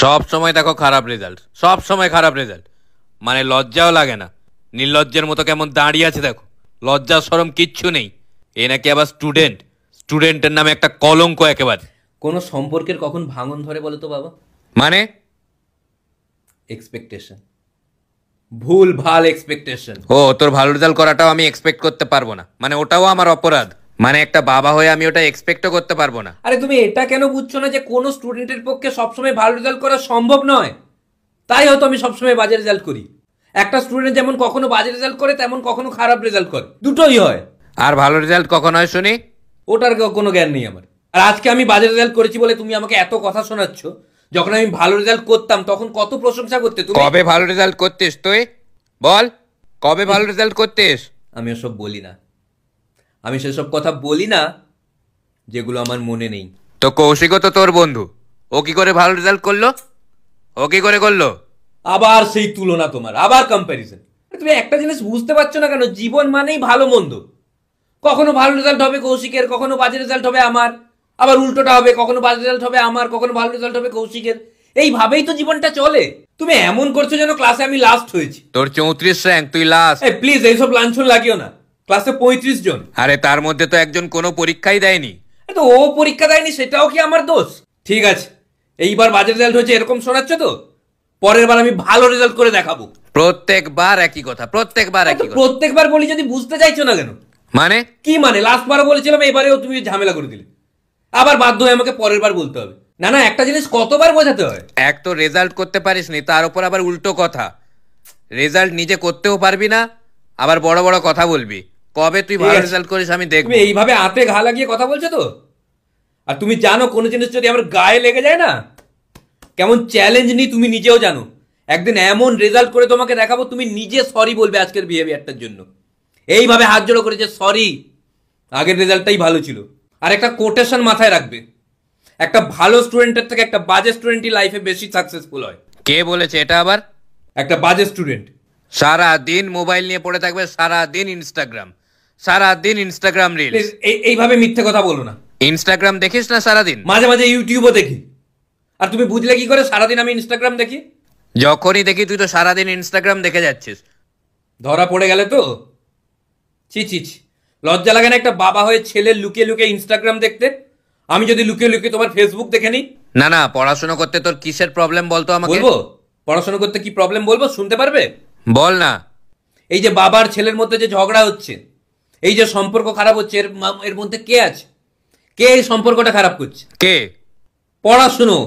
সব সময় দেখো খারাপ রেজাল্ট, সব সময় খারাপ রেজাল্ট, মানে লজ্জাও লাগে না। নির্লজ্জের মতো কেমন দাঁড়িয়ে আছে দেখো, লজ্জা শরম কিচ্ছু নেই। এ নাকি আবার স্টুডেন্ট, স্টুডেন্টের নামে একটা কলঙ্ক একেবারে। কোনো সম্পর্কের কখন ভাঙন ধরে বলো তো বাবা? মানে এক্সপেকটেশন, ভুল ভাল এক্সপেকটেশন। ও, তোর ভালো রেজাল্ট করাটাও আমি এক্সপেক্ট করতে পারবো না, মানে ওটাও আমার অপরাধ? মানে একটা বাবা হয়ে আমি ওটা এক্সপেক্টও করতে পারবো না? আরে তুমি এটা কেন বুঝছো না যে কোনো স্টুডেন্টের পক্ষে সবসময় ভালো রেজাল্ট করা সম্ভব নয়? তাই হয়তো আমি সবসময় বাজে রেজাল্ট করি। একটা স্টুডেন্ট যেমন কখনো বাজে রেজাল্ট করে, তেমন কখনো খারাপ রেজাল্ট করে, দুটোই হয়। আর ভালো রেজাল্ট কখন হয় শুনি? ওটার কোনো জ্ঞান নেই আমার। আর আজকে আমি বাজে রেজাল্ট করেছি বলে তুমি আমাকে এত কথা শোনাচ্ছ। যখন আমি ভালো রেজাল্ট করতাম তখন কত প্রশংসা করতে তুমি। কবে ভালো রেজাল্ট করতিস তুই? বল, কবে ভালো রেজাল্ট করতিস? আমি ওসব বলি না, আমি সেসব কথা বলি না যেগুলো আমার মনে নেই। তো কৌশিকও তো তোর বন্ধু, ও কি করে ভালো রেজাল্ট করলো? ও কি করে করলো? আবার সেই তুলনা তোমার, আবার কম্প্যারিজন। তুমি একটা জিনিস বুঝতে পারছো না কেন? জীবন মানেই ভালো মন্দ। কখনো ভালো রেজাল্ট হবে কৌশিকের, কখনো বাজে রেজাল্ট হবে আমার, আবার উল্টোটা হবে, কখনো বাজে রেজাল্ট হবে আমার, কখনো ভালো রেজাল্ট হবে কৌশিকের। এইভাবেই তো জীবনটা চলে। তুমি এমন করছো যেন ক্লাসে আমি লাস্ট হয়েছি। তোর 34 র্যাঙ্ক, তুই লাস্ট। এই প্লিজ এইসব লাঞ্ছন লাগিও না। ক্লাসে 35 জন। আরে তার মধ্যে তো একজন কোনো পরীক্ষাই দেয়নি। তো ও পরীক্ষা দেয়নি সেটাও কি আমার দোষ? ঠিক আছে, এইবার বাজে রেজাল্ট হয়েছে এরকম শোনাচ্ছ তো, পরের বার আমি ভালো রেজাল্ট করে দেখাবো। প্রত্যেকবার একই কথা, প্রত্যেকবার একই কথা। প্রত্যেকবার বলি যদি বুঝতে চাইছো না কেন? মানে কি মানে? লাস্ট বারও বলেছিলাম, এবারেও তুমি ঝামেলা করে দিলে। আবার বাধ্য হয়ে আমাকে পরের বার বলতে হবে। না না, একটা জিনিস কতবার বোঝাতে হয়? এক তো রেজাল্ট করতে পারিস নি, তার উপর আবার উল্টো কথা। রেজাল্ট নিজে করতেও পারবি না, আবার বড় বড় কথা বলবি। কবে তুই ভালো রেজাল্ট করিস আমি দেখব। তুমি এইভাবে আতে ঘা লাগিয়ে কথা বলছো তো। আর তুমি জানো কোনো জিনিস যদি আমার গায়ে লেগে যায় না, কেমন চ্যালেঞ্জ নিই তুমি নিজেও জানো। একদিন এমন রেজাল্ট করে তোমাকে দেখাবো, তুমি নিজে সরি বলবে আজকের বিহেভিয়ারটার জন্য। এইভাবে হাত জোড়ো করে যে সরি, আগের রেজাল্টটাই ভালো ছিল। আর একটা কোটেশন মাথায় রাখবে, একটা ভালো স্টুডেন্টের থেকে একটা বাজে স্টুডেন্টই লাইফে বেশি সাকসেসফুল হয়। কে বলেছে এটা আবার? একটা বাজে স্টুডেন্ট সারা দিন মোবাইল নিয়ে পড়ে থাকবে, সারা দিন ইনস্টাগ্রাম, সারা দিন ইনস্টাগ্রাম রিলস। এইভাবে মিথ্যে কথা বলো না। ইনস্টাগ্রাম দেখিস না সারাদিন? মাঝে মাঝে ইউটিউবও দেখি। আর তুমি বুঝলে কি করে সারাদিন আমি ইনস্টাগ্রাম দেখি? যখনই দেখি তুই তো সারাদিন ইনস্টাগ্রাম দেখে যাচ্ছিস। ধরা পড়ে গেলে তো ছি ছি ছি, লজ্জা লাগে না একটা বাবা হয়ে ছেলের লুকিয়ে লুকিয়ে ইনস্টাগ্রাম দেখতে? আমি যদি লুকিয়ে লুকিয়ে তোমার ফেসবুক দেখে নিই? না না, পড়াশোনা করতে তোর কিসের প্রবলেম বলতো আমাকে? বলবো পড়াশোনা করতে কি প্রবলেম, বলবো, শুনতে পারবে? বল না। এই যে বাবার ছেলের মধ্যে যে ঝগড়া হচ্ছে, এই যে সম্পর্ক খারাপ হচ্ছে, এর মধ্যে কে আছে? কে এই সম্পর্কটা খারাপ করছে? কে? পড়াশুনো।